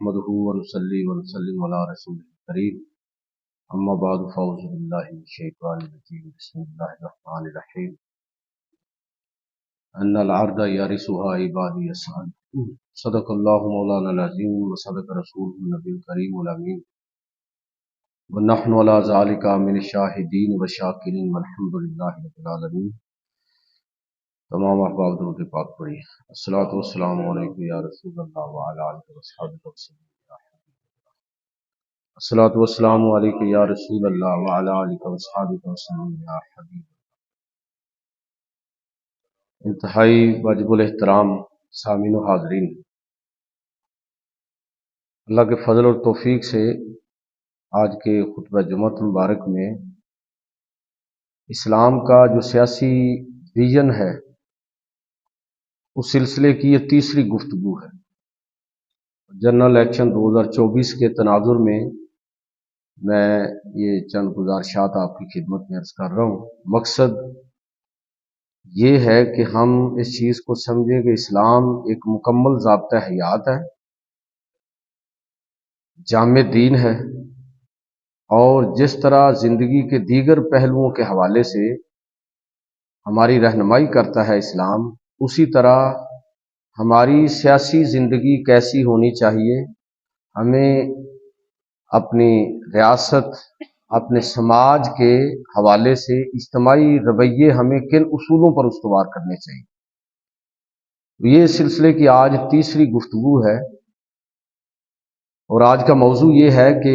نحمده ونصلي ونسلم على رسول الكريم اما بعد فاعوذ بالله من الشيطان الرجيم بسم الله الرحمن الرحيم ان الارض يرثها عبادي الصالحون صدق الله مولانا العظيم وصدق رسوله النبي الكريم الامين ونحن على ذلك من الشاهدين والشاكرين والحمد لله رب العالمين۔ تمام احباب درود پاک پڑھی۔ الصلاۃ والسلام علیکم یا رسول اللہ وعلی آلہ وصحبہ وسلم۔ الصلاۃ والسلام علیکم یا رسول اللہ وعلی آلہ وصحبہ وسلم یا حبیب۔ انتہائی واجب الاحترام سامعین و حاضرین، اللہ کے فضل اور توفیق سے آج کے خطبہ جمعۃ المبارک میں اسلام کا جو سیاسی ویژن ہے اس سلسلے کی یہ تیسری گفتگو ہے۔ جنرل الیکشن 2024 کے تناظر میں میں یہ چند گزارشات آپ کی خدمت میں عرض کر رہا ہوں۔ مقصد یہ ہے کہ ہم اس چیز کو سمجھیں کہ اسلام ایک مکمل ضابطہ حیات ہے، جامع دین ہے، اور جس طرح زندگی کے دیگر پہلوؤں کے حوالے سے ہماری رہنمائی کرتا ہے اسلام، اسی طرح ہماری سیاسی زندگی کیسی ہونی چاہیے، ہمیں اپنی ریاست، اپنے سماج کے حوالے سے اجتماعی رویے ہمیں کن اصولوں پر استوار کرنے چاہیے۔ یہ سلسلے کی آج تیسری گفتگو ہے، اور آج کا موضوع یہ ہے کہ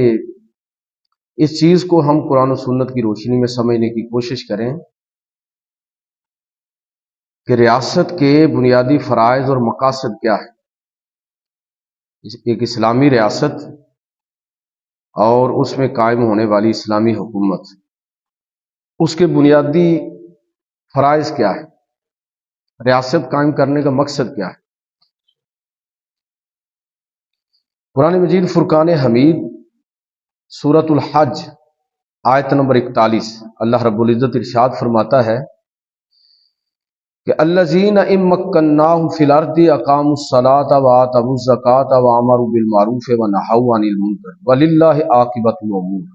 اس چیز کو ہم قرآن و سنت کی روشنی میں سمجھنے کی کوشش کریں کہ ریاست کے بنیادی فرائض اور مقاصد کیا ہے۔ ایک اسلامی ریاست اور اس میں قائم ہونے والی اسلامی حکومت، اس کے بنیادی فرائض کیا ہے، ریاست قائم کرنے کا مقصد کیا ہے۔ قرآن مجید فرقان حمید سورۃ الحج آیت نمبر 41 اللہ رب العزت ارشاد فرماتا ہے کہ الذین ان مکناہم فی الارض اقاموا الصلاۃ وآتوا الزکاۃ وامروا بالمعروف ونہوا عن المنکر وللہ عاقبۃ الامور۔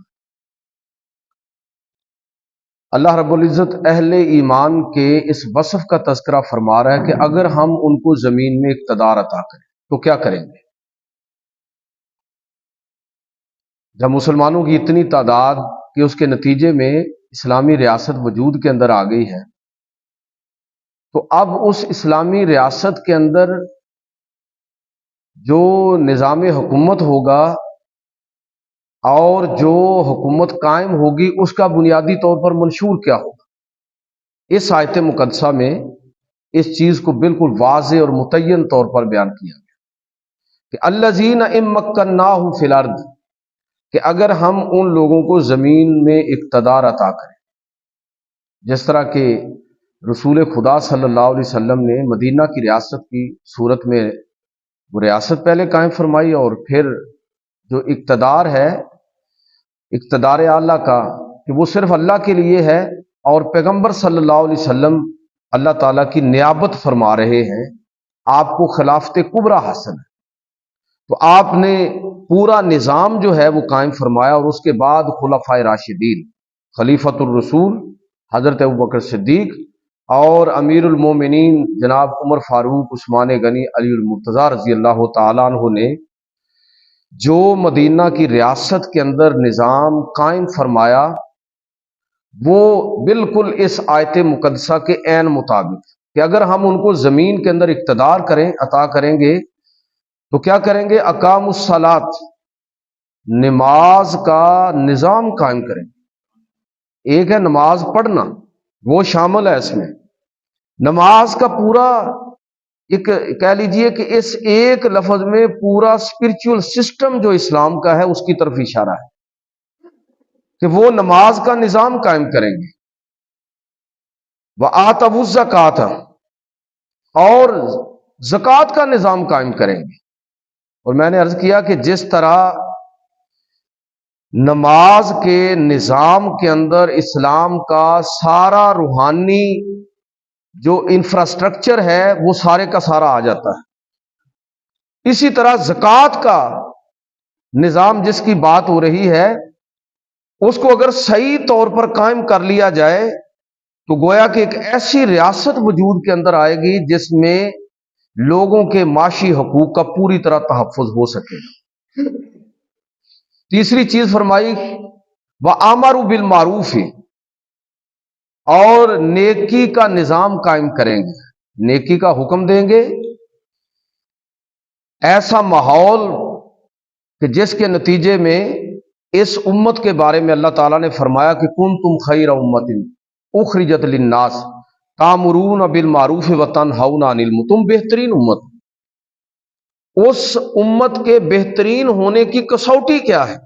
اللہ رب العزت اہل ایمان کے اس وصف کا تذکرہ فرما رہا ہے کہ اگر ہم ان کو زمین میں اقتدار عطا کریں تو کیا کریں گے۔ جب مسلمانوں کی اتنی تعداد کہ اس کے نتیجے میں اسلامی ریاست وجود کے اندر آ گئی ہے، تو اب اس اسلامی ریاست کے اندر جو نظام حکومت ہوگا اور جو حکومت قائم ہوگی اس کا بنیادی طور پر منشور کیا ہوگا۔ اس آیت مقدسہ میں اس چیز کو بالکل واضح اور متعین طور پر بیان کیا گیا کہ الذین ان مکناہم فی الارض، کہ اگر ہم ان لوگوں کو زمین میں اقتدار عطا کریں، جس طرح کہ رسول خدا صلی اللہ علیہ وسلم نے مدینہ کی ریاست کی صورت میں وہ ریاست پہلے قائم فرمائی، اور پھر جو اقتدار ہے، اقتدار اعلیٰ کا، کہ وہ صرف اللہ کے لیے ہے، اور پیغمبر صلی اللہ علیہ وسلم اللہ تعالیٰ کی نیابت فرما رہے ہیں، آپ کو خلافت کبریٰ حاصل ہے، تو آپ نے پورا نظام جو ہے وہ قائم فرمایا، اور اس کے بعد خلفائے راشدین، خلیفۃ الرسول حضرت ابوبکر صدیق اور امیر المومنین جناب عمر فاروق، عثمان غنی، علی المرتضیٰ رضی اللہ تعالیٰ عنہ نے جو مدینہ کی ریاست کے اندر نظام قائم فرمایا، وہ بالکل اس آیت مقدسہ کے عین مطابق کہ اگر ہم ان کو زمین کے اندر اقتدار عطا کریں گے تو کیا کریں گے، اقاموا الصلاۃ، نماز کا نظام قائم کریں گے۔ ایک ہے نماز پڑھنا، وہ شامل ہے اس میں، نماز کا پورا ایک کہہ لیجئے کہ اس ایک لفظ میں پورا اسپرچول سسٹم جو اسلام کا ہے اس کی طرف اشارہ ہے کہ وہ نماز کا نظام قائم کریں گے۔ وآتوا الزکاۃ، اور زکوٰۃ کا نظام قائم کریں گے۔ اور میں نے عرض کیا کہ جس طرح نماز کے نظام کے اندر اسلام کا سارا روحانی جو انفراسٹرکچر ہے وہ سارے کا سارا آ جاتا ہے، اسی طرح زکوٰۃ کا نظام جس کی بات ہو رہی ہے اس کو اگر صحیح طور پر قائم کر لیا جائے تو گویا کہ ایک ایسی ریاست وجود کے اندر آئے گی جس میں لوگوں کے معاشی حقوق کا پوری طرح تحفظ ہو سکے گا۔ تیسری چیز فرمائی وَآمَرُوا بِالْمَعْرُوفِ، اور نیکی کا نظام قائم کریں گے، نیکی کا حکم دیں گے، ایسا ماحول کہ جس کے نتیجے میں اس امت کے بارے میں اللہ تعالیٰ نے فرمایا کہ کنتم خیر امت اخرجت للناس تامرون بالمعروف وتنہون عن المنکر، تم بہترین امت۔ اس امت کے بہترین ہونے کی کسوٹی کیا ہے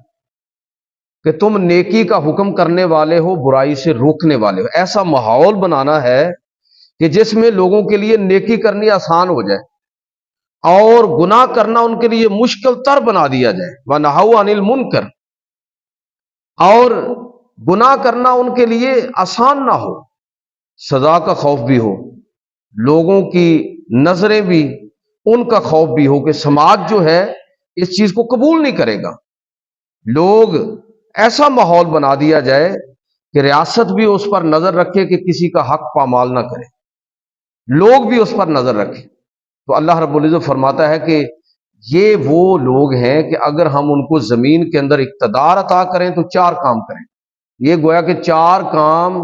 کہ تم نیکی کا حکم کرنے والے ہو، برائی سے روکنے والے ہو۔ ایسا ماحول بنانا ہے کہ جس میں لوگوں کے لیے نیکی کرنی آسان ہو جائے اور گناہ کرنا ان کے لیے مشکل تر بنا دیا جائے۔ وَنَہَوْا عَنِ الْمُنکَرِ، اور گناہ کرنا ان کے لیے آسان نہ ہو، سزا کا خوف بھی ہو، لوگوں کی نظریں بھی، ان کا خوف بھی ہو کہ سماج جو ہے اس چیز کو قبول نہیں کرے گا۔ لوگ ایسا ماحول بنا دیا جائے کہ ریاست بھی اس پر نظر رکھے کہ کسی کا حق پامال نہ کرے، لوگ بھی اس پر نظر رکھیں۔ تو اللہ رب العزت فرماتا ہے کہ یہ وہ لوگ ہیں کہ اگر ہم ان کو زمین کے اندر اقتدار عطا کریں تو 4 کام کریں۔ یہ گویا کہ 4 کام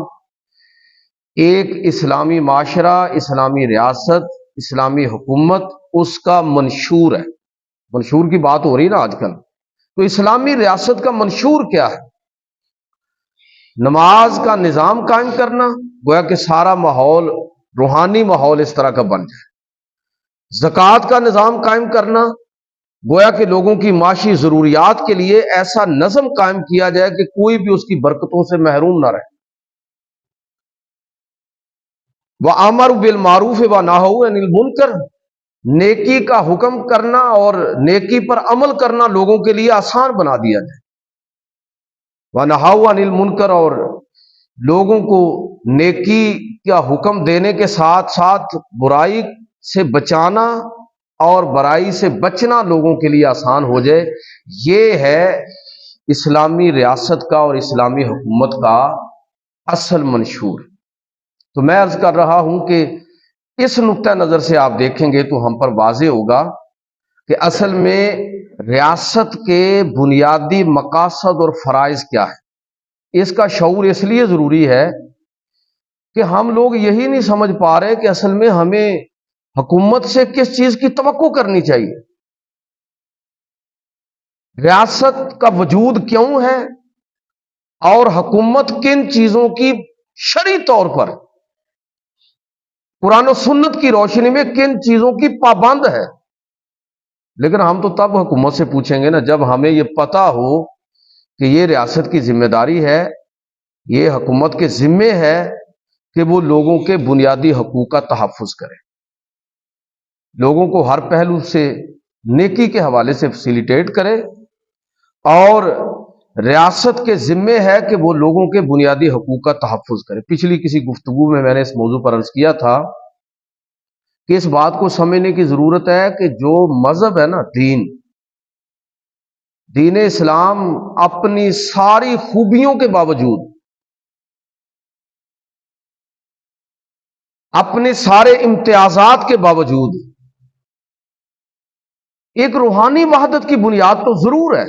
ایک اسلامی معاشرہ، اسلامی ریاست، اسلامی حکومت اس کا منشور ہے۔ منشور کی بات ہو رہی نا آج کل، تو اسلامی ریاست کا منشور کیا ہے؟ نماز کا نظام قائم کرنا، گویا کہ سارا ماحول، روحانی ماحول اس طرح کا بن جائے۔ زکوٰۃ کا نظام قائم کرنا، گویا کہ لوگوں کی معاشی ضروریات کے لیے ایسا نظم قائم کیا جائے کہ کوئی بھی اس کی برکتوں سے محروم نہ رہے۔ وَآمَرُوا بِالْمَعْرُوفِ وَنَہَوْا عَنِ الْمُنکَرِ، نیکی کا حکم کرنا اور نیکی پر عمل کرنا لوگوں کے لیے آسان بنا دیا جائے۔ وَنَہَوْا عَنِ الْمُنکَرِ، اور لوگوں کو نیکی کا حکم دینے کے ساتھ ساتھ برائی سے بچانا اور برائی سے بچنا لوگوں کے لیے آسان ہو جائے۔ یہ ہے اسلامی ریاست کا اور اسلامی حکومت کا اصل منشور۔ تو میں عرض کر رہا ہوں کہ اس نقطہ نظر سے آپ دیکھیں گے تو ہم پر واضح ہوگا کہ اصل میں ریاست کے بنیادی مقاصد اور فرائض کیا ہے۔ اس کا شعور اس لیے ضروری ہے کہ ہم لوگ یہی نہیں سمجھ پا رہے کہ اصل میں ہمیں حکومت سے کس چیز کی توقع کرنی چاہیے، ریاست کا وجود کیوں ہے، اور حکومت کن چیزوں کی شرعی طور پر قرآن و سنت کی روشنی میں کن چیزوں کی پابند ہے۔ لیکن ہم تو تب حکومت سے پوچھیں گے نا جب ہمیں یہ پتہ ہو کہ یہ ریاست کی ذمہ داری ہے، یہ حکومت کے ذمے ہے کہ وہ لوگوں کے بنیادی حقوق کا تحفظ کرے، لوگوں کو ہر پہلو سے نیکی کے حوالے سے فیسیلیٹیٹ کرے، اور ریاست کے ذمے ہے کہ وہ لوگوں کے بنیادی حقوق کا تحفظ کرے۔ پچھلی کسی گفتگو میں نے اس موضوع پر عرض کیا تھا کہ اس بات کو سمجھنے کی ضرورت ہے کہ جو مذہب ہے نا، دین اسلام اپنی ساری خوبیوں کے باوجود، اپنے سارے امتیازات کے باوجود ایک روحانی وحدت کی بنیاد تو ضرور ہے،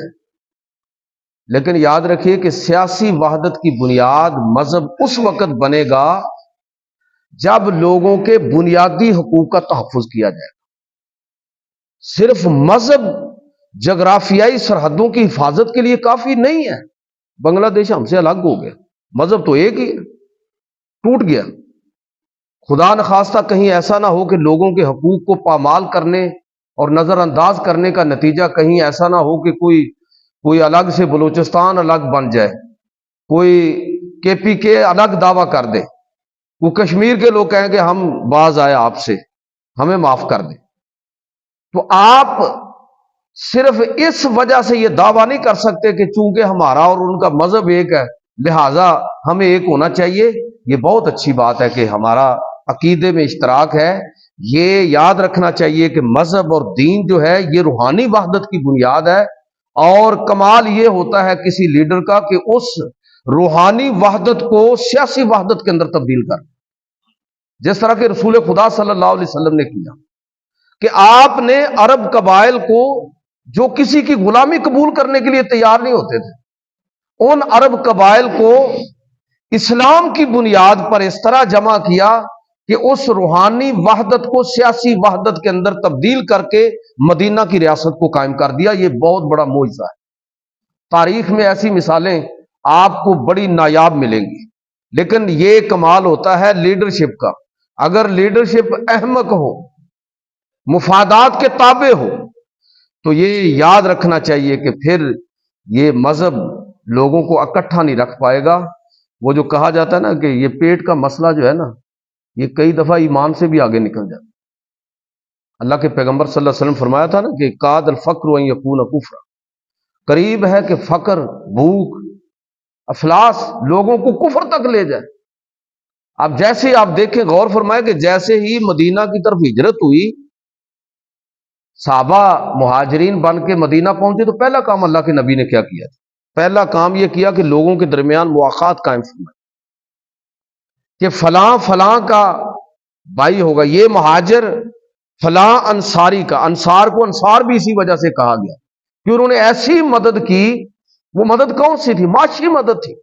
لیکن یاد رکھیے کہ سیاسی وحدت کی بنیاد مذہب اس وقت بنے گا جب لوگوں کے بنیادی حقوق کا تحفظ کیا جائے گا۔ صرف مذہب جغرافیائی سرحدوں کی حفاظت کے لیے کافی نہیں ہے۔ بنگلہ دیش ہم سے الگ ہو گیا، مذہب تو ایک ہی ہے، ٹوٹ گیا۔ خدا نخواستہ کہیں ایسا نہ ہو کہ لوگوں کے حقوق کو پامال کرنے اور نظر انداز کرنے کا نتیجہ کہیں ایسا نہ ہو کہ کوئی الگ سے بلوچستان الگ بن جائے، کوئی KPK الگ دعویٰ کر دے، وہ کشمیر کے لوگ کہیں کہ ہم باز آئے آپ سے، ہمیں معاف کر دیں۔ تو آپ صرف اس وجہ سے یہ دعویٰ نہیں کر سکتے کہ چونکہ ہمارا اور ان کا مذہب ایک ہے لہٰذا ہمیں ایک ہونا چاہیے۔ یہ بہت اچھی بات ہے کہ ہمارا عقیدے میں اشتراک ہے، یہ یاد رکھنا چاہیے کہ مذہب اور دین جو ہے یہ روحانی وحدت کی بنیاد ہے، اور کمال یہ ہوتا ہے کسی لیڈر کا کہ اس روحانی وحدت کو سیاسی وحدت کے اندر تبدیل کر، جس طرح کہ رسول خدا صلی اللہ علیہ وسلم نے کیا کہ آپ نے عرب قبائل کو جو کسی کی غلامی قبول کرنے کے لیے تیار نہیں ہوتے تھے، ان عرب قبائل کو اسلام کی بنیاد پر اس طرح جمع کیا کہ اس روحانی وحدت کو سیاسی وحدت کے اندر تبدیل کر کے مدینہ کی ریاست کو قائم کر دیا۔ یہ بہت بڑا معجزہ ہے۔ تاریخ میں ایسی مثالیں آپ کو بڑی نایاب ملیں گی، لیکن یہ کمال ہوتا ہے لیڈرشپ کا۔ اگر لیڈرشپ احمق ہو، مفادات کے تابع ہو، تو یہ یاد رکھنا چاہیے کہ پھر یہ مذہب لوگوں کو اکٹھا نہیں رکھ پائے گا۔ وہ جو کہا جاتا ہے نا کہ یہ پیٹ کا مسئلہ جو ہے نا، یہ کئی دفعہ ایمان سے بھی آگے نکل جاتا ہے۔ اللہ کے پیغمبر صلی اللہ علیہ وسلم فرمایا تھا نا کہ کاد الفقر ان یکون کفرا، قریب ہے کہ فقر، بھوک، افلاس لوگوں کو کفر تک لے جائے۔ اب جیسے آپ دیکھیں، غور فرمائے کہ جیسے ہی مدینہ کی طرف ہجرت ہوئی، صحابہ مہاجرین بن کے مدینہ پہنچے، تو پہلا کام اللہ کے نبی نے کیا کیا؟ پہلا کام یہ کیا کہ لوگوں کے درمیان مواخات قائم فرمائے کہ فلاں فلاں کا بھائی ہوگا، یہ مہاجر فلاں انصاری کا۔ انصار کو انصار بھی اسی وجہ سے کہا گیا کہ انہوں نے ایسی مدد کی۔ وہ مدد کون سی تھی؟ معاشی مدد تھی۔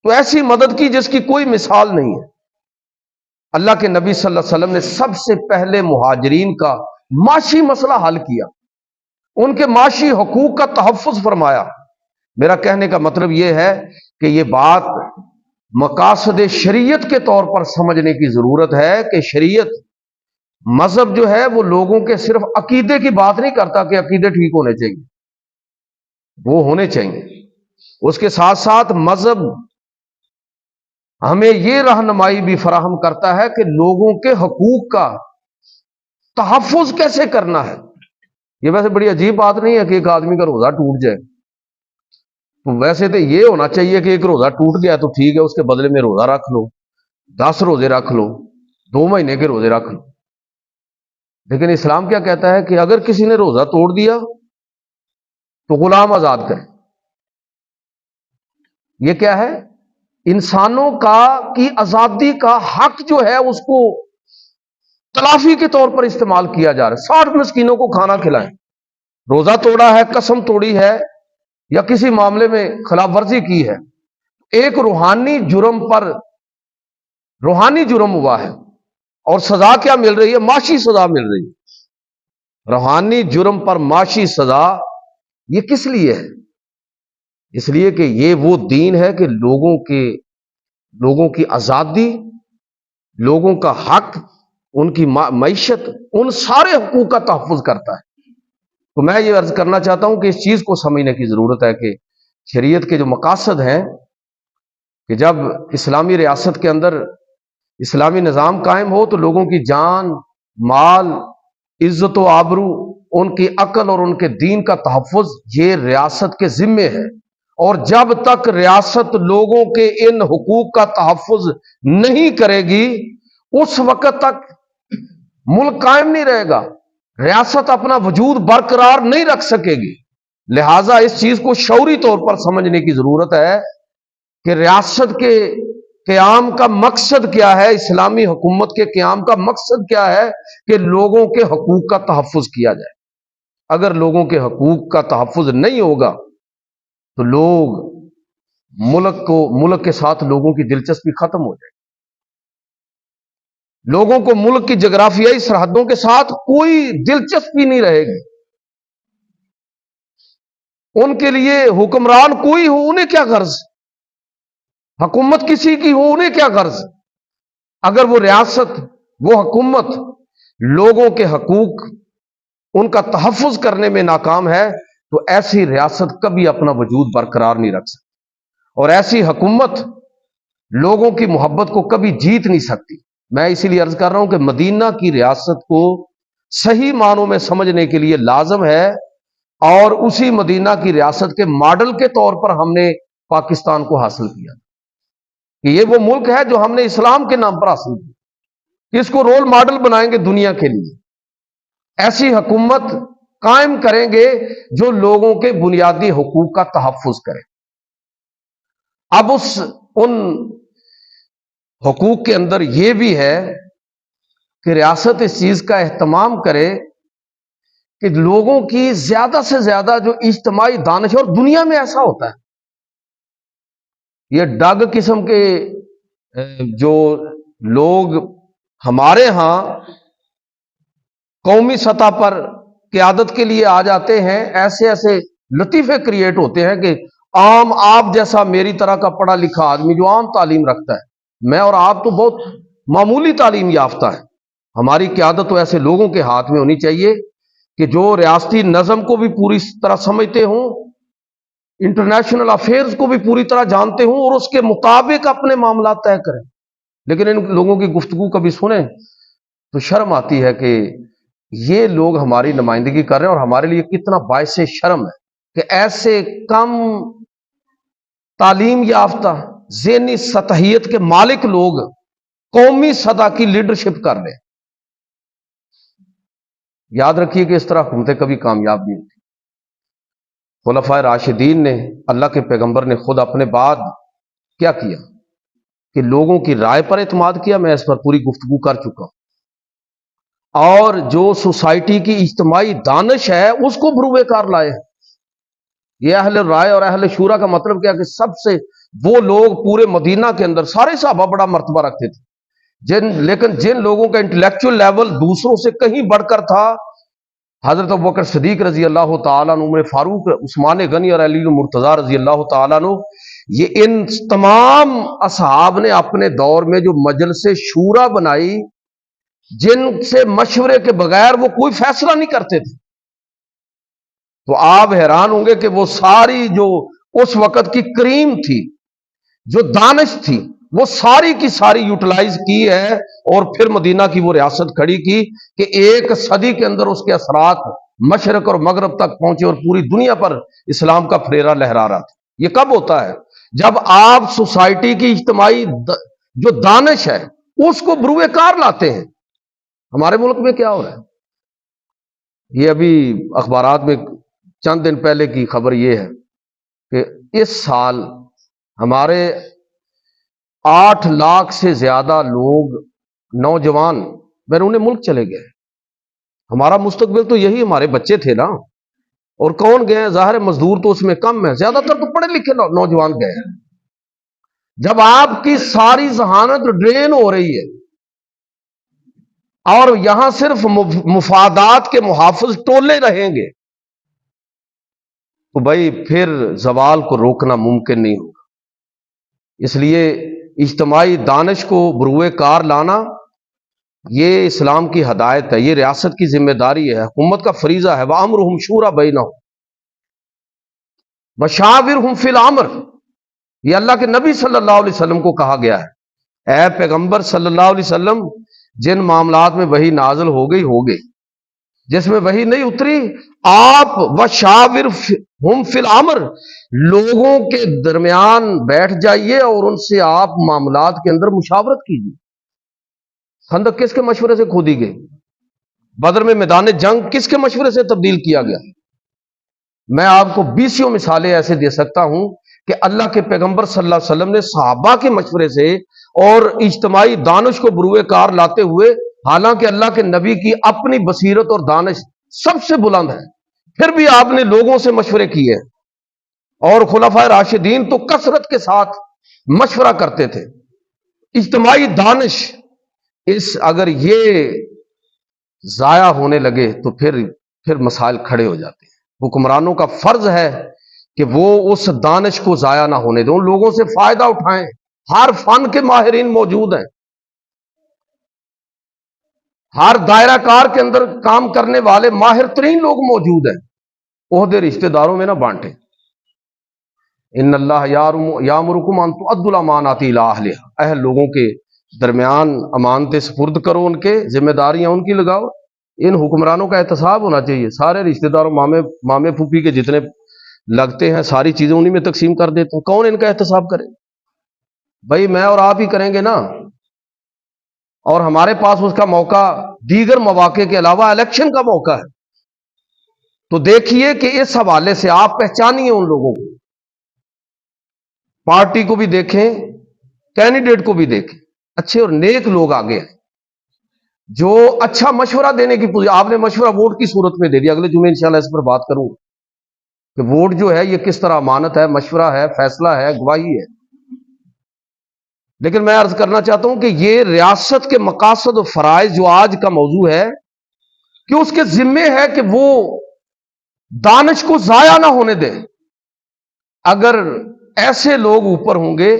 تو ایسی مدد کی جس کی کوئی مثال نہیں ہے۔ اللہ کے نبی صلی اللہ علیہ وسلم نے سب سے پہلے مہاجرین کا معاشی مسئلہ حل کیا، ان کے معاشی حقوق کا تحفظ فرمایا۔ میرا کہنے کا مطلب یہ ہے کہ یہ بات مقاصد شریعت کے طور پر سمجھنے کی ضرورت ہے کہ شریعت، مذہب جو ہے وہ لوگوں کے صرف عقیدے کی بات نہیں کرتا کہ عقیدے ٹھیک ہونے چاہیے، وہ ہونے چاہیے۔ اس کے ساتھ ساتھ مذہب ہمیں یہ رہنمائی بھی فراہم کرتا ہے کہ لوگوں کے حقوق کا تحفظ کیسے کرنا ہے۔ یہ ویسے بڑی عجیب بات نہیں ہے کہ ایک آدمی کا روزہ ٹوٹ جائے، تو ویسے تو یہ ہونا چاہیے کہ ایک روزہ ٹوٹ گیا تو ٹھیک ہے، اس کے بدلے میں روزہ رکھ لو، 10 روزے رکھ لو، 2 مہینے کے روزے رکھ لو۔ لیکن اسلام کیا کہتا ہے کہ اگر کسی نے روزہ توڑ دیا تو غلام آزاد کرے۔ یہ کیا ہے؟ انسانوں کی آزادی کا حق جو ہے اس کو تلافی کے طور پر استعمال کیا جا رہا ہے۔ 60 مسکینوں کو کھانا کھلائیں، روزہ توڑا ہے، قسم توڑی ہے، یا کسی معاملے میں خلاف ورزی کی ہے، ایک روحانی جرم ہوا ہے، اور سزا کیا مل رہی ہے؟ معاشی سزا مل رہی ہے۔ روحانی جرم پر معاشی سزا، یہ کس لیے ہے؟ اس لیے کہ یہ وہ دین ہے کہ لوگوں کی آزادی، لوگوں کا حق، ان کی معیشت، ان سارے حقوق کا تحفظ کرتا ہے۔ تو میں یہ عرض کرنا چاہتا ہوں کہ اس چیز کو سمجھنے کی ضرورت ہے کہ شریعت کے جو مقاصد ہیں کہ جب اسلامی ریاست کے اندر اسلامی نظام قائم ہو تو لوگوں کی جان، مال، عزت و آبرو، ان کی عقل اور ان کے دین کا تحفظ یہ ریاست کے ذمے ہے۔ اور جب تک ریاست لوگوں کے ان حقوق کا تحفظ نہیں کرے گی، اس وقت تک ملک قائم نہیں رہے گا، ریاست اپنا وجود برقرار نہیں رکھ سکے گی۔ لہٰذا اس چیز کو شعوری طور پر سمجھنے کی ضرورت ہے کہ ریاست کے قیام کا مقصد کیا ہے، اسلامی حکومت کے قیام کا مقصد کیا ہے کہ لوگوں کے حقوق کا تحفظ کیا جائے۔ اگر لوگوں کے حقوق کا تحفظ نہیں ہوگا تو ملک کے ساتھ لوگوں کی دلچسپی ختم ہو جائے گی۔ لوگوں کو ملک کی جغرافیائی سرحدوں کے ساتھ کوئی دلچسپی نہیں رہے گی۔ ان کے لیے حکمران کوئی ہو انہیں کیا غرض، حکومت کسی کی ہو انہیں کیا غرض، اگر وہ ریاست، وہ حکومت لوگوں کے حقوق، ان کا تحفظ کرنے میں ناکام ہے تو ایسی ریاست کبھی اپنا وجود برقرار نہیں رکھ سکتی، اور ایسی حکومت لوگوں کی محبت کو کبھی جیت نہیں سکتی۔ میں اسی لیے عرض کر رہا ہوں کہ مدینہ کی ریاست کو صحیح معنوں میں سمجھنے کے لیے لازم ہے، اور اسی مدینہ کی ریاست کے ماڈل کے طور پر ہم نے پاکستان کو حاصل کیا کہ یہ وہ ملک ہے جو ہم نے اسلام کے نام پر حاصل کیا، اس کو رول ماڈل بنائیں گے دنیا کے لیے۔ ایسی حکومت قائم کریں گے جو لوگوں کے بنیادی حقوق کا تحفظ کرے۔ اب ان حقوق کے اندر یہ بھی ہے کہ ریاست اس چیز کا اہتمام کرے کہ لوگوں کی زیادہ سے زیادہ جو اجتماعی دانش، اور دنیا میں ایسا ہوتا ہے، یہ ڈگ قسم کے جو لوگ ہمارے ہاں قومی سطح پر قیادت کے لیے آ جاتے ہیں، ایسے ایسے لطیفے کریٹ ہوتے ہیں کہ عام آپ جیسا میری طرح کا پڑھا لکھا آدمی جو عام تعلیم رکھتا ہے، میں اور آپ تو بہت معمولی تعلیم یافتہ ہے، ہماری قیادت تو ایسے لوگوں کے ہاتھ میں ہونی چاہیے کہ جو ریاستی نظم کو بھی پوری طرح سمجھتے ہوں، انٹرنیشنل افیئرز کو بھی پوری طرح جانتے ہوں اور اس کے مطابق اپنے معاملات طے کریں۔ لیکن ان لوگوں کی گفتگو کبھی سنیں تو شرم آتی ہے کہ یہ لوگ ہماری نمائندگی کر رہے ہیں، اور ہمارے لیے کتنا باعث شرم ہے کہ ایسے کم تعلیم یافتہ ذہنی سطحیت کے مالک لوگ قومی سطح کی لیڈرشپ کر رہے ہیں۔ یاد رکھیے کہ اس طرح حکومتیں کبھی کامیاب نہیں ہوتی۔ خلفائے راشدین نے، اللہ کے پیغمبر نے خود اپنے بعد کیا کیا کہ لوگوں کی رائے پر اعتماد کیا، میں اس پر پوری گفتگو کر چکا ہوں، اور جو سوسائٹی کی اجتماعی دانش ہے اس کو بروئے کار لائے ہیں۔ یہ اہل رائے اور اہل شورا کا مطلب کیا کہ سب سے وہ لوگ پورے مدینہ کے اندر سارے صحابہ بڑا مرتبہ رکھتے تھے، لیکن جن لوگوں کا انٹلیکچوئل لیول دوسروں سے کہیں بڑھ کر تھا، حضرت ابوبکر صدیق رضی اللہ تعالیٰ عنہ، عمر فاروق، عثمان غنی اور علی مرتضیٰ رضی اللہ تعالیٰ عنہ، یہ ان تمام اصحاب نے اپنے دور میں جو مجلس شورا بنائی، جن سے مشورے کے بغیر وہ کوئی فیصلہ نہیں کرتے تھے، تو آپ حیران ہوں گے کہ وہ ساری جو اس وقت کی کریم تھی، جو دانش تھی، وہ ساری کی ساری یوٹیلائز کی ہے، اور پھر مدینہ کی وہ ریاست کھڑی کی کہ ایک صدی کے اندر اس کے اثرات مشرق اور مغرب تک پہنچے اور پوری دنیا پر اسلام کا پھریرا لہرا رہا تھا۔ یہ کب ہوتا ہے؟ جب آپ سوسائٹی کی اجتماعی جو دانش ہے اس کو بروئے کار لاتے ہیں۔ ہمارے ملک میں کیا ہو رہا ہے؟ یہ ابھی اخبارات میں چند دن پہلے کی خبر یہ ہے کہ اس سال ہمارے 8 لاکھ سے زیادہ لوگ، نوجوان بیرون ملک چلے گئے۔ ہمارا مستقبل تو یہی ہمارے بچے تھے نا، اور کون گئے؟ ظاہر مزدور تو اس میں کم ہے، زیادہ تر تو پڑھے لکھے نوجوان گئے ہیں۔ جب آپ کی ساری ذہانت ڈرین ہو رہی ہے اور یہاں صرف مفادات کے محافظ ٹولے رہیں گے تو بھائی پھر زوال کو روکنا ممکن نہیں ہوگا۔ اس لیے اجتماعی دانش کو بروئے کار لانا یہ اسلام کی ہدایت ہے، یہ ریاست کی ذمہ داری ہے، حکومت کا فریضہ ہے۔ وَأَمْرُهُمْ شُورَىٰ بَيْنَهُمْ وَشَاوِرْهُمْ فِي الْأَمْرِ، یہ اللہ کے نبی صلی اللہ علیہ وسلم کو کہا گیا ہے، اے پیغمبر صلی اللہ علیہ وسلم، جن معاملات میں وحی نازل ہو گئی، جس میں وحی نہیں اتری، آپ وَشَاوِرْهُمْ فِي الْأَمْرِ، لوگوں کے درمیان بیٹھ جائیے اور ان سے آپ معاملات کے اندر مشاورت کیجیے۔ خندق کس کے مشورے سے کھودی گئی؟ بدر میں میدان جنگ کس کے مشورے سے تبدیل کیا گیا؟ میں آپ کو 20 مثالیں ایسے دے سکتا ہوں کہ اللہ کے پیغمبر صلی اللہ علیہ وسلم نے صحابہ کے مشورے سے اور اجتماعی دانش کو بروئے کار لاتے ہوئے، حالانکہ اللہ کے نبی کی اپنی بصیرت اور دانش سب سے بلند ہے، پھر بھی آپ نے لوگوں سے مشورے کیے، اور خلفائے راشدین تو کثرت کے ساتھ مشورہ کرتے تھے۔ اجتماعی دانش اگر یہ ضائع ہونے لگے تو پھر مسائل کھڑے ہو جاتے ہیں۔ حکمرانوں کا فرض ہے کہ وہ اس دانش کو ضائع نہ ہونے دیں، ان لوگوں سے فائدہ اٹھائیں۔ ہر فن کے ماہرین موجود ہیں، ہر دائرہ کار کے اندر کام کرنے والے ماہر ترین لوگ موجود ہیں، عہدے رشتہ داروں میں نہ بانٹیں۔ ان اللہ یامرکم ان تؤدوا الامانات الی اہلھا، اہل لوگوں کے درمیان امانتیں سپرد کرو، ان کے ذمہ داریاں ان کی لگاؤ۔ ان حکمرانوں کا احتساب ہونا چاہیے، سارے رشتہ داروں مامے پھوپھی کے جتنے لگتے ہیں ساری چیزیں انہی میں تقسیم کر دیتے ہیں، کون ان کا احتساب کرے؟ بھائی میں اور آپ ہی کریں گے نا، اور ہمارے پاس اس کا موقع دیگر مواقع کے علاوہ الیکشن کا موقع ہے۔ تو دیکھیے کہ اس حوالے سے آپ پہچانیے ان لوگوں کو، پارٹی کو بھی دیکھیں، کینڈیڈیٹ کو بھی دیکھیں، اچھے اور نیک لوگ آگے ہیں جو اچھا مشورہ دینے کی آپ نے مشورہ ووٹ کی صورت میں دے دیا، اگلے جمعے انشاءاللہ اس پر بات کروں کہ ووٹ جو ہے یہ کس طرح امانت ہے، مشورہ ہے، فیصلہ ہے، گواہی ہے۔ لیکن میں عرض کرنا چاہتا ہوں کہ یہ ریاست کے مقاصد و فرائض جو آج کا موضوع ہے کہ اس کے ذمے ہے کہ وہ دانش کو ضائع نہ ہونے دے۔ اگر ایسے لوگ اوپر ہوں گے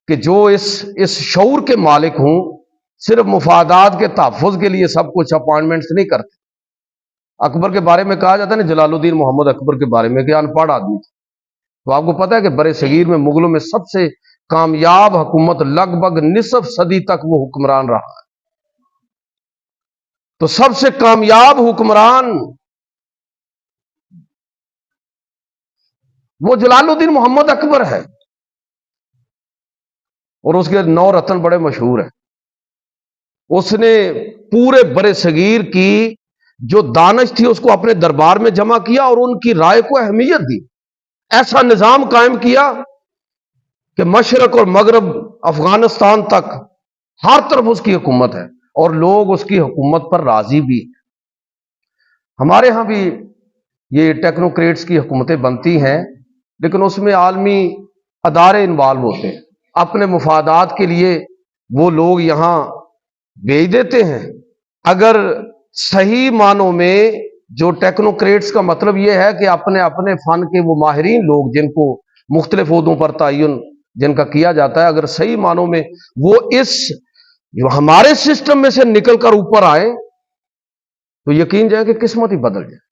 کہ جو اس شعور کے مالک ہوں، صرف مفادات کے تحفظ کے لیے سب کچھ اپوائنٹمنٹس نہیں کرتے۔ اکبر کے بارے میں کہا جاتا ہے نا، جلال الدین محمد اکبر کے بارے میں کہ ان پڑھ آدمی تھا، تو آپ کو پتا ہے کہ برے صغیر میں مغلوں میں سب سے کامیاب حکومت لگ بھگ نصف صدی تک وہ حکمران رہا ہے۔ تو سب سے کامیاب حکمران وہ جلال الدین محمد اکبر ہے، اور اس کے 9 رتن بڑے مشہور ہیں۔ اس نے پورے برے صغیر کی جو دانش تھی اس کو اپنے دربار میں جمع کیا اور ان کی رائے کو اہمیت دی، ایسا نظام قائم کیا کہ مشرق اور مغرب افغانستان تک ہر طرف اس کی حکومت ہے، اور لوگ اس کی حکومت پر راضی بھی۔ ہمارے ہاں بھی یہ ٹیکنوکریٹس کی حکومتیں بنتی ہیں، لیکن اس میں عالمی ادارے انوالو ہوتے ہیں، اپنے مفادات کے لیے وہ لوگ یہاں بھیج دیتے ہیں۔ اگر صحیح معنوں میں جو ٹیکنوکریٹس کا مطلب یہ ہے کہ اپنے اپنے فن کے وہ ماہرین لوگ جن کو مختلف عہدوں پر تعین جن کا کیا جاتا ہے، اگر صحیح معنوں میں وہ اس جو ہمارے سسٹم میں سے نکل کر اوپر آئے تو یقین جائے کہ قسمت ہی بدل جائے۔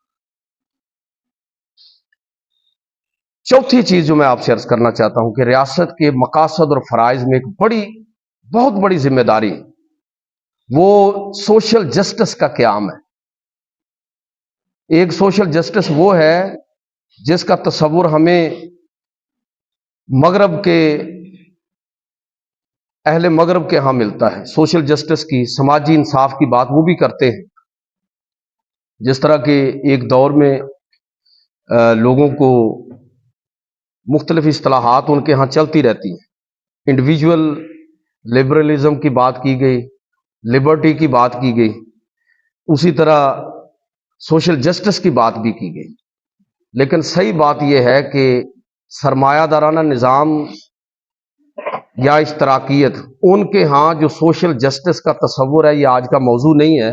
چوتھی چیز جو میں آپ سے عرض کرنا چاہتا ہوں کہ ریاست کے مقاصد اور فرائض میں ایک بہت بڑی ذمہ داری وہ سوشل جسٹس کا قیام ہے۔ ایک سوشل جسٹس وہ ہے جس کا تصور ہمیں مغرب کے اہل مغرب کے ہاں ملتا ہے۔ سوشل جسٹس کی، سماجی انصاف کی بات وہ بھی کرتے ہیں، جس طرح کہ ایک دور میں لوگوں کو مختلف اصطلاحات ان کے ہاں چلتی رہتی ہیں، انڈیویجول لبرلزم کی بات کی گئی، لبرٹی کی بات کی گئی، اسی طرح سوشل جسٹس کی بات بھی کی گئی۔ لیکن صحیح بات یہ ہے کہ سرمایہ دارانہ نظام یا اشتراکیت، ان کے ہاں جو سوشل جسٹس کا تصور ہے یہ آج کا موضوع نہیں ہے،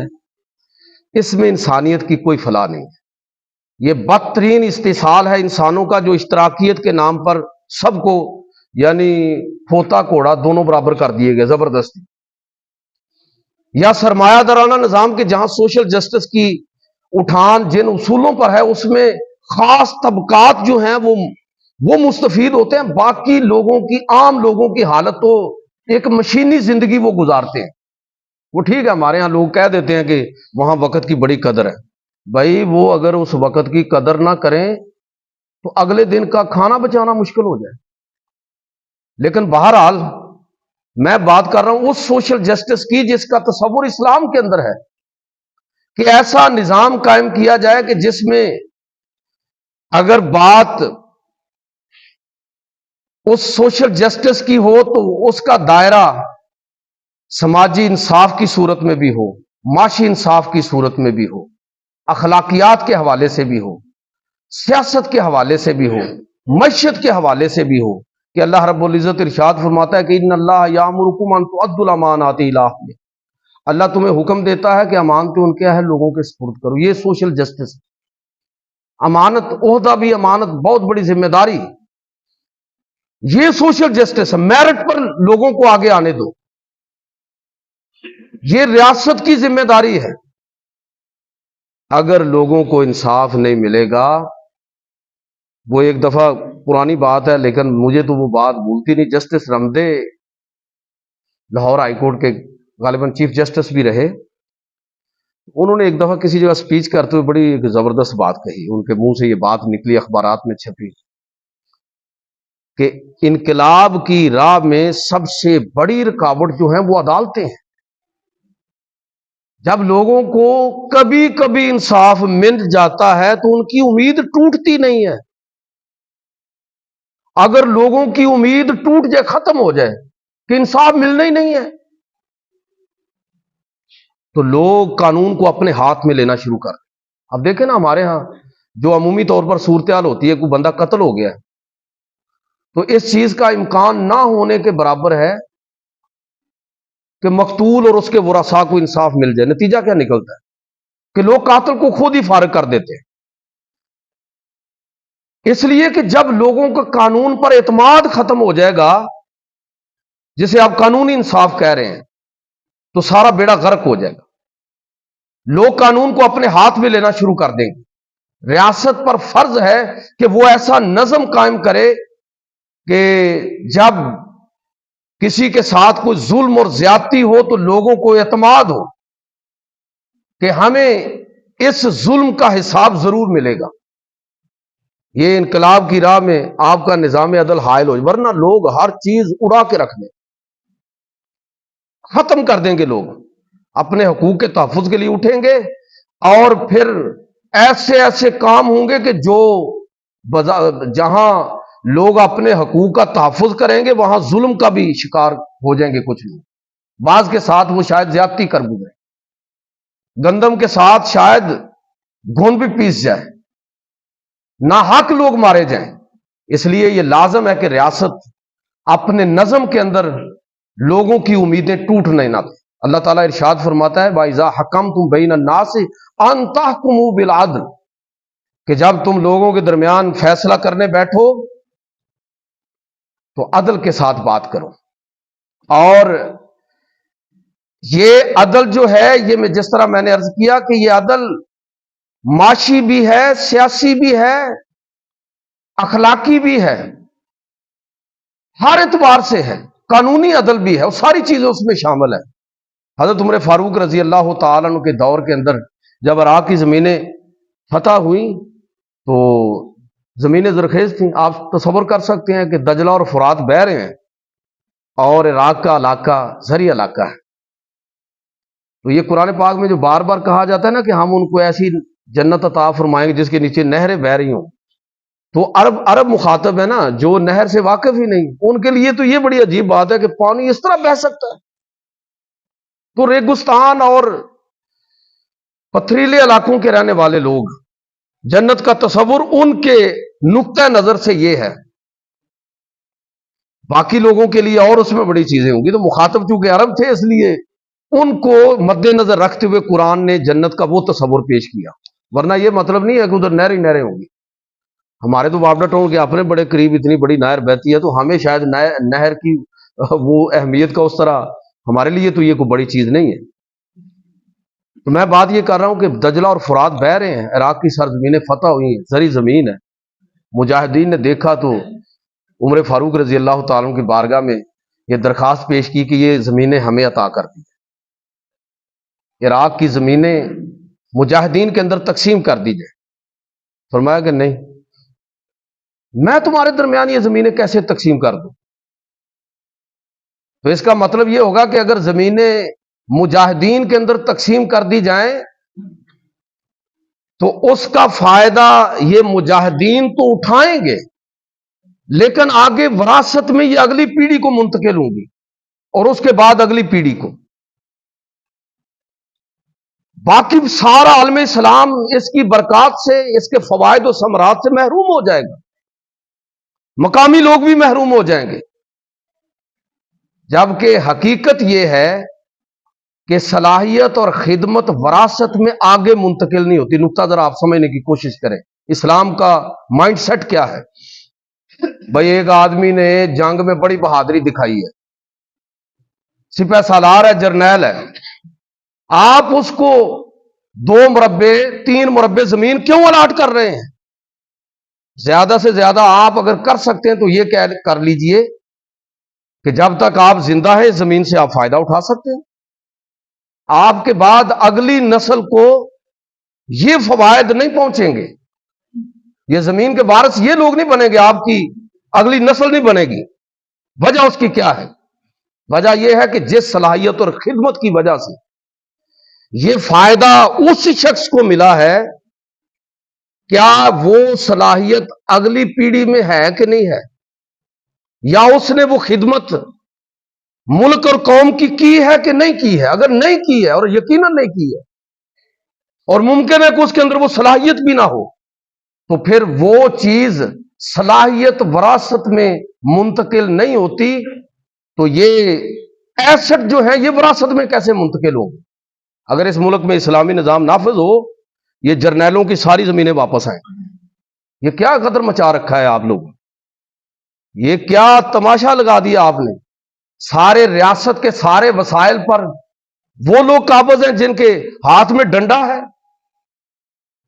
اس میں انسانیت کی کوئی فلاح نہیں ہے۔ یہ بدترین استحصال ہے انسانوں کا جو اشتراکیت کے نام پر سب کو یعنی کھوتا کوڑا دونوں برابر کر دیے گئے زبردستی، یا سرمایہ دارانہ نظام کے جہاں سوشل جسٹس کی اٹھان جن اصولوں پر ہے اس میں خاص طبقات جو ہیں وہ مستفید ہوتے ہیں، باقی لوگوں کی، عام لوگوں کی حالت تو ایک مشینی زندگی وہ گزارتے ہیں۔ وہ ٹھیک ہے، ہمارے ہاں لوگ کہہ دیتے ہیں کہ وہاں وقت کی بڑی قدر ہے، بھائی وہ اگر اس وقت کی قدر نہ کریں تو اگلے دن کا کھانا بچانا مشکل ہو جائے۔ لیکن بہرحال میں بات کر رہا ہوں اس سوشل جسٹس کی جس کا تصور اسلام کے اندر ہے کہ ایسا نظام قائم کیا جائے کہ جس میں اگر بات اس سوشل جسٹس کی ہو تو اس کا دائرہ سماجی انصاف کی صورت میں بھی ہو، معاشی انصاف کی صورت میں بھی ہو، اخلاقیات کے حوالے سے بھی ہو، سیاست کے حوالے سے بھی ہو، معیشت کے حوالے سے بھی ہو، کہ اللہ رب العزت ارشاد فرماتا ہے کہ ان اللہ یامرکم ان تؤدوا الامانات الی اہلہا، اللہ تمہیں حکم دیتا ہے کہ امانتیں ان کے اہل لوگوں کے سپرد کرو۔ یہ سوشل جسٹس ہے۔ امانت عہدہ بھی امانت، بہت بڑی ذمہ داری، یہ سوشل جسٹس ہے۔ میرٹ پر لوگوں کو آگے آنے دو، یہ ریاست کی ذمہ داری ہے۔ اگر لوگوں کو انصاف نہیں ملے گا، وہ ایک دفعہ پرانی بات ہے لیکن مجھے تو وہ بات بھولتی نہیں، justice Ramday Lahore high court کے غالباً چیف جسٹس بھی رہے، انہوں نے ایک دفعہ کسی جگہ سپیچ کرتے ہوئے بڑی ایک زبردست بات کہی، ان کے منہ سے یہ بات نکلی، اخبارات میں چھپی، کہ انقلاب کی راہ میں سب سے بڑی رکاوٹ جو ہے وہ عدالتیں ہیں۔ جب لوگوں کو کبھی کبھی انصاف مل جاتا ہے تو ان کی امید ٹوٹتی نہیں ہے. اگر لوگوں کی امید ٹوٹ جائے، ختم ہو جائے کہ انصاف ملنا ہی نہیں ہے، تو لوگ قانون کو اپنے ہاتھ میں لینا شروع کر. اب دیکھیں نا ہمارے ہاں جو عمومی طور پر صورتحال ہوتی ہے، کوئی بندہ قتل ہو گیا ہے تو اس چیز کا امکان نہ ہونے کے برابر ہے کہ مقتول اور اس کے ورثاء کو انصاف مل جائے. نتیجہ کیا نکلتا ہے کہ لوگ قاتل کو خود ہی فارغ کر دیتے ہیں. اس لیے کہ جب لوگوں کا قانون پر اعتماد ختم ہو جائے گا، جسے آپ قانونی انصاف کہہ رہے ہیں، تو سارا بیڑا غرق ہو جائے گا. لوگ قانون کو اپنے ہاتھ میں لینا شروع کر دیں گے. ریاست پر فرض ہے کہ وہ ایسا نظم قائم کرے کہ جب کسی کے ساتھ کوئی ظلم اور زیادتی ہو تو لوگوں کو اعتماد ہو کہ ہمیں اس ظلم کا حساب ضرور ملے گا. یہ انقلاب کی راہ میں آپ کا نظام عدل حائل ہو، ورنہ لوگ ہر چیز اڑا کے رکھ دیں، ختم کر دیں گے. لوگ اپنے حقوق کے تحفظ کے لیے اٹھیں گے اور پھر ایسے ایسے کام ہوں گے کہ جو جہاں لوگ اپنے حقوق کا تحفظ کریں گے وہاں ظلم کا بھی شکار ہو جائیں گے. کچھ لوگ بعض کے ساتھ وہ شاید زیادتی کر گزرے، گندم کے ساتھ شاید گھن بھی پیس جائے، ناحق لوگ مارے جائیں. اس لیے یہ لازم ہے کہ ریاست اپنے نظم کے اندر لوگوں کی امیدیں ٹوٹنے نہ دیں. اللہ تعالیٰ ارشاد فرماتا ہے وَإِذَا حَكَمْتُمْ بَيْنَ النَّاسِ أَن تَحْكُمُوا بِالْعَدْلِ، کہ جب تم لوگوں کے درمیان فیصلہ کرنے بیٹھو تو عدل کے ساتھ بات کرو. اور یہ عدل جو ہے، یہ میں جس طرح میں نے عرض کیا کہ یہ عدل معاشی بھی ہے، سیاسی بھی ہے، اخلاقی بھی ہے، ہر اعتبار سے ہے. قانونی عدل بھی ہے، اور ساری چیزیں اس میں شامل ہیں. حضرت عمر فاروق رضی اللہ تعالیٰ عنہ کے دور کے اندر جب عراق کی زمینیں فتح ہوئیں تو زمینیں زرخیز تھیں. آپ تصور کر سکتے ہیں کہ دجلہ اور فرات بہہ رہے ہیں اور عراق کا علاقہ زرعی علاقہ ہے. تو یہ قرآن پاک میں جو بار بار کہا جاتا ہے نا کہ ہم ان کو ایسی جنت عطا فرمائیں گے جس کے نیچے نہریں بہہ رہی ہوں، تو عرب مخاطب ہے نا جو نہر سے واقف ہی نہیں، ان کے لیے تو یہ بڑی عجیب بات ہے کہ پانی اس طرح بہہ سکتا ہے. تو ریگستان اور پتھریلے علاقوں کے رہنے والے لوگ، جنت کا تصور ان کے نقطہ نظر سے یہ ہے. باقی لوگوں کے لیے اور اس میں بڑی چیزیں ہوں گی. تو مخاطب چونکہ عرب تھے اس لیے ان کو مد نظر رکھتے ہوئے قرآن نے جنت کا وہ تصور پیش کیا. ورنہ یہ مطلب نہیں ہے کہ ادھر نہریں نہریں ہوں گی. ہمارے تو وابڈا ٹاؤن کے اپنے بڑے قریب اتنی بڑی نہر بہتی ہے، تو ہمیں شاید نہر کی وہ اہمیت کا اس طرح، ہمارے لیے تو یہ کوئی بڑی چیز نہیں ہے. تو میں بات یہ کر رہا ہوں کہ دجلہ اور فرات بہہ رہے ہیں، عراق کی سرزمینیں فتح ہوئی ہیں، زرعی زمین ہے. مجاہدین نے دیکھا تو عمر فاروق رضی اللہ تعالیٰ کی بارگاہ میں یہ درخواست پیش کی کہ یہ زمینیں ہمیں عطا کر دی، عراق کی زمینیں مجاہدین کے اندر تقسیم کر دی جائے. فرمایا کہ نہیں، میں تمہارے درمیان یہ زمینیں کیسے تقسیم کر دوں. تو اس کا مطلب یہ ہوگا کہ اگر زمینیں مجاہدین کے اندر تقسیم کر دی جائیں تو اس کا فائدہ یہ مجاہدین تو اٹھائیں گے، لیکن آگے وراثت میں یہ اگلی پیڑھی کو منتقل ہوں گی اور اس کے بعد اگلی پیڑھی کو. باقی سارا عالم اسلام اس کی برکات سے، اس کے فوائد و ثمرات سے محروم ہو جائے گا، مقامی لوگ بھی محروم ہو جائیں گے. جبکہ حقیقت یہ ہے کہ صلاحیت اور خدمت وراثت میں آگے منتقل نہیں ہوتی. نقطہ ذرا آپ سمجھنے کی کوشش کریں. اسلام کا مائنڈ سیٹ کیا ہے؟ بھائی ایک آدمی نے جنگ میں بڑی بہادری دکھائی ہے، سپہ سالار ہے، جرنیل ہے، آپ اس کو 2 مربع 3 مربع زمین کیوں الاٹ کر رہے ہیں؟ زیادہ سے زیادہ آپ اگر کر سکتے ہیں تو یہ کر لیجئے کہ جب تک آپ زندہ ہیں زمین سے آپ فائدہ اٹھا سکتے ہیں. آپ کے بعد اگلی نسل کو یہ فوائد نہیں پہنچیں گے، یہ زمین کے وارث یہ لوگ نہیں بنیں گے، آپ کی اگلی نسل نہیں بنے گی. وجہ اس کی کیا ہے؟ وجہ یہ ہے کہ جس صلاحیت اور خدمت کی وجہ سے یہ فائدہ اس شخص کو ملا ہے، کیا وہ صلاحیت اگلی پیڑھی میں ہے کہ نہیں ہے، یا اس نے وہ خدمت ملک اور قوم کی ہے کہ نہیں کی ہے؟ اگر نہیں کی ہے، اور یقیناً نہیں کی ہے، اور ممکن ہے کہ اس کے اندر وہ صلاحیت بھی نہ ہو، تو پھر وہ چیز صلاحیت وراثت میں منتقل نہیں ہوتی، تو یہ ایسٹ جو ہے یہ وراثت میں کیسے منتقل ہوگی؟ اگر اس ملک میں اسلامی نظام نافذ ہو، یہ جرنیلوں کی ساری زمینیں واپس آئیں۔ یہ کیا قدر مچا رکھا ہے آپ لوگوں، یہ کیا تماشا لگا دیا آپ نے؟ سارے ریاست کے سارے وسائل پر وہ لوگ قابض ہیں جن کے ہاتھ میں ڈنڈا ہے،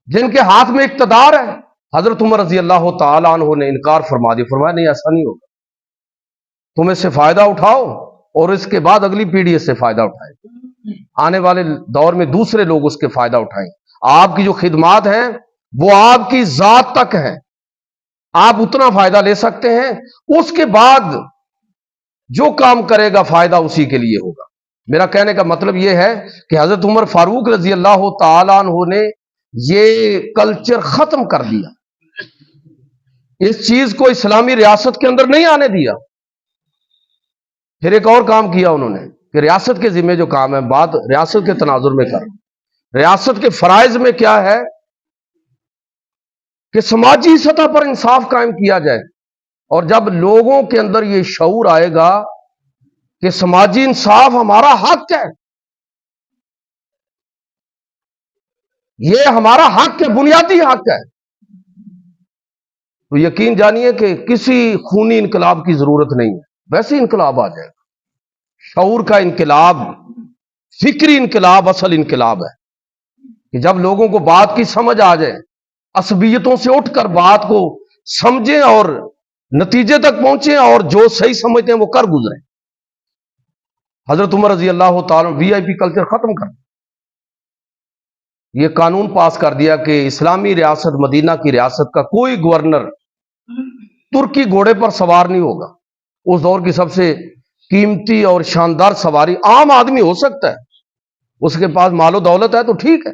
جن کے ہاتھ میں اقتدار ہے۔ حضرت عمر رضی اللہ تعالیٰ عنہ نے انکار فرما دیا، فرمایا نہیں، ایسا نہیں ہوگا، تم اس سے فائدہ اٹھاؤ اور اس کے بعد اگلی پیڑھی اس سے فائدہ اٹھائے، آنے والے دور میں دوسرے لوگ اس کے فائدہ اٹھائیں۔ آپ کی جو خدمات ہیں وہ آپ کی ذات تک ہیں، آپ اتنا فائدہ لے سکتے ہیں، اس کے بعد جو کام کرے گا فائدہ اسی کے لیے ہوگا۔ میرا کہنے کا مطلب یہ ہے کہ حضرت عمر فاروق رضی اللہ تعالیٰ عنہ نے یہ کلچر ختم کر دیا، اس چیز کو اسلامی ریاست کے اندر نہیں آنے دیا۔ پھر ایک اور کام کیا انہوں نے کہ ریاست کے ذمہ جو کام ہے، بات ریاست کے تناظر میں کر، ریاست کے فرائض میں کیا ہے کہ سماجی سطح پر انصاف قائم کیا جائے، اور جب لوگوں کے اندر یہ شعور آئے گا کہ سماجی انصاف ہمارا حق ہے، یہ ہمارا حق ہے، بنیادی حق ہے، تو یقین جانیے کہ کسی خونی انقلاب کی ضرورت نہیں ہے، ویسے انقلاب آ جائے گا۔ شعور کا انقلاب، فکری انقلاب اصل انقلاب ہے، کہ جب لوگوں کو بات کی سمجھ آ جائے، عصبیتوں سے اٹھ کر بات کو سمجھیں اور نتیجے تک پہنچیں، اور جو صحیح سمجھتے ہیں وہ کر گزریں۔ حضرت عمر رضی اللہ تعالیٰ وی آئی پی کلچر ختم کر، یہ قانون پاس کر دیا کہ اسلامی ریاست مدینہ کی ریاست کا کوئی گورنر ترکی گھوڑے پر سوار نہیں ہوگا۔ اس دور کی سب سے قیمتی اور شاندار سواری عام آدمی ہو سکتا ہے، اس کے پاس مال و دولت ہے تو ٹھیک ہے،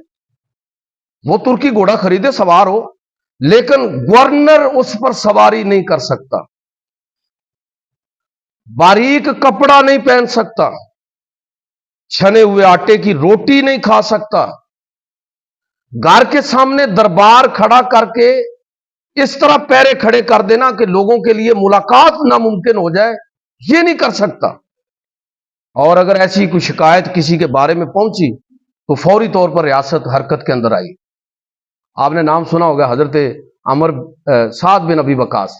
وہ ترکی گھوڑا خریدے سوار ہو، لیکن گورنر اس پر سواری نہیں کر سکتا، باریک کپڑا نہیں پہن سکتا، چھنے ہوئے آٹے کی روٹی نہیں کھا سکتا، گھر کے سامنے دربار کھڑا کر کے اس طرح پیرے کھڑے کر دینا کہ لوگوں کے لیے ملاقات ناممکن ہو جائے، یہ نہیں کر سکتا۔ اور اگر ایسی کوئی شکایت کسی کے بارے میں پہنچی تو فوری طور پر ریاست حرکت کے اندر آئی۔ آپ نے نام سنا ہوگا حضرت سعد بن ابی وقاص،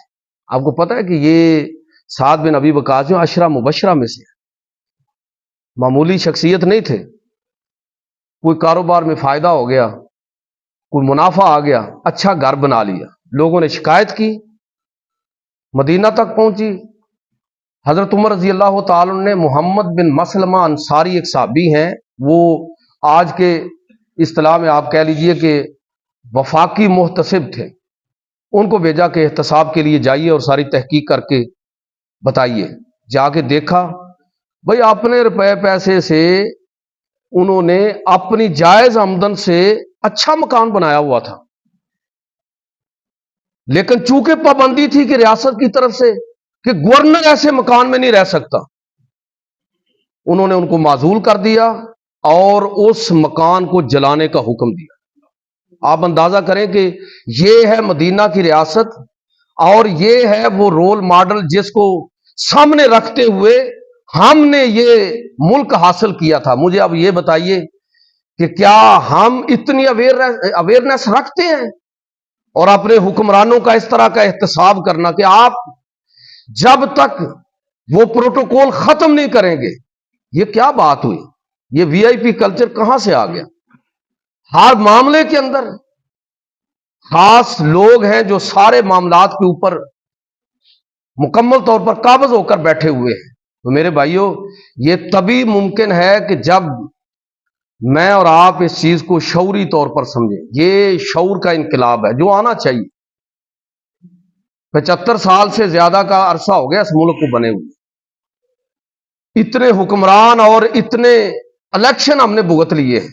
آپ کو پتا ہے کہ یہ سعد بن ابی وقاص جو عشرہ مبشرہ میں سے معمولی شخصیت نہیں تھے، کوئی کاروبار میں فائدہ ہو گیا، کوئی منافع آ گیا، اچھا گھر بنا لیا، لوگوں نے شکایت کی، مدینہ تک پہنچی، حضرت عمر رضی اللہ تعالیٰ نے محمد بن مسلمہ انصاری ایک صحابی ہیں، وہ آج کے اصطلاح میں آپ کہہ لیجئے کہ وفاقی محتسب تھے، ان کو بھیجا کہ احتساب کے لیے جائیے اور ساری تحقیق کر کے بتائیے۔ جا کے دیکھا، بھئی اپنے روپے پیسے سے انہوں نے اپنی جائز آمدن سے اچھا مکان بنایا ہوا تھا، لیکن چونکہ پابندی تھی کہ ریاست کی طرف سے کہ گورنر ایسے مکان میں نہیں رہ سکتا، انہوں نے ان کو معزول کر دیا اور اس مکان کو جلانے کا حکم دیا۔ آپ اندازہ کریں کہ یہ ہے مدینہ کی ریاست، اور یہ ہے وہ رول ماڈل جس کو سامنے رکھتے ہوئے ہم نے یہ ملک حاصل کیا تھا۔ مجھے اب یہ بتائیے کہ کیا ہم اتنی اویئرنیس رکھتے ہیں، اور اپنے حکمرانوں کا اس طرح کا احتساب کرنا کہ آپ جب تک وہ پروٹوکول ختم نہیں کریں گے، یہ کیا بات ہوئی؟ یہ وی آئی پی کلچر کہاں سے آ گیا؟ ہر معاملے کے اندر خاص لوگ ہیں جو سارے معاملات کے اوپر مکمل طور پر قابض ہو کر بیٹھے ہوئے ہیں۔ تو میرے بھائیوں، یہ تبھی ممکن ہے کہ جب میں اور آپ اس چیز کو شعوری طور پر سمجھیں۔ یہ شعور کا انقلاب ہے جو آنا چاہیے۔ 75 سال سے زیادہ کا عرصہ ہو گیا اس ملک کو بنے ہوئے، اتنے حکمران اور اتنے الیکشن ہم نے بھگت لیے ہیں،